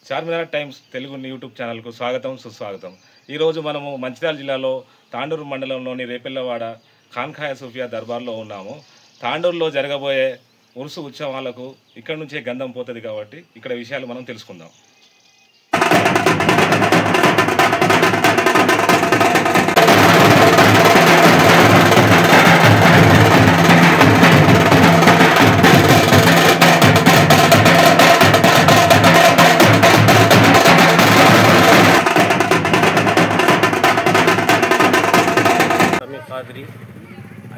Charminar times Telugu YouTube ఛానల్కు స్వాగతం సుస్వాగతం. ఈరోజు మనము మంచిర్యాల జిల్లాలో తాండూరు మండలంలోని రేపెల్లవాడ ఖాన్ఖాయ సూఫియా దర్బార్లో ఉన్నాము. తాండూరులో జరగబోయే ఉరుసు ఉత్సవాలకు ఇక్కడ నుంచే గంధం పోతుంది కాబట్టి ఇక్కడ విషయాలు మనం తెలుసుకుందాం.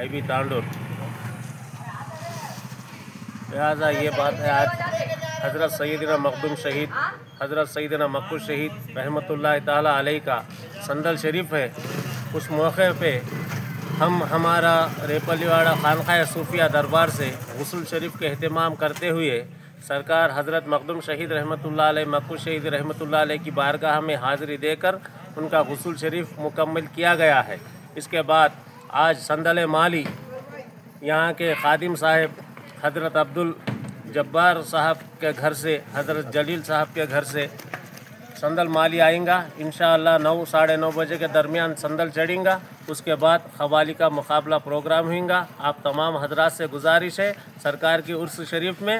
IB तांडूर, लिहाजा ये बात है आज हज़रत सैयदना मखदूम शहीद हज़रत सैयदना मक्कू शहीद रहमतुल्लाह ताला अलैह का संदल शरीफ है। उस मौके पे हम हमारा रेपल्लीवाड़ा खानखाया सूफिया दरबार से गुस्ल शरीफ के अहतमाम करते हुए सरकार हज़रत मखदूम शहीद रहमतुल्लाह अलैह मक्कू शहीद रहमतुल्लाह अलैह की बारगाह में हाज़िरी देकर उनका गुस्ल शरीफ मुकम्मल किया गया है। इसके बाद आज संदल माली यहाँ के खादिम साहब हज़रत अब्दुल जब्बार साहब के घर से हज़रत जलील साहब के घर से संदल माली आएगा। इंशाअल्लाह 9 साढ़े 9 बजे के दरमियान संदल चढ़ेगा। उसके बाद ख़वाली का मुकाबला प्रोग्राम होगा। आप तमाम हजरात से गुजारिश है सरकार की उर्स शरीफ में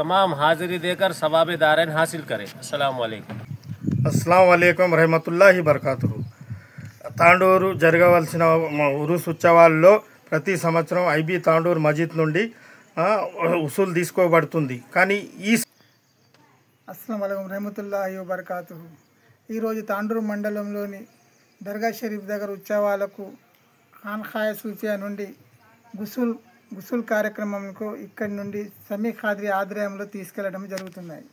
तमाम हाज़िरी देकर सवाब दारैन हासिल करें। अस्सलाम वालेकुम रहमतुल्लाहि बरकातुहु। తాండూరు జరగవలసిన ఉరుస్ ఉత్సవాల్లో ప్రతి సంవత్సరం ఐబీ తాండూరు మస్జిద్ నుండి ఉసూలు తీసుకోబడుతుంది. కానీ అస్సలాము అలైకుం రహమతుల్లాహి వబరకాతుహు. ఈరోజు తాండూరు మండలంలోని దర్గా షరీఫ్ దగ్గర ఉత్సవాలకు ఖాన్ఖాయ సూఫియా నుండి గుసుల్ కార్యక్రమంకు ఇక్కడి నుండి సమీ ఖాద్రి ఆధ్వర్యంలో తీసుకెళ్లడం జరుగుతున్నాయి.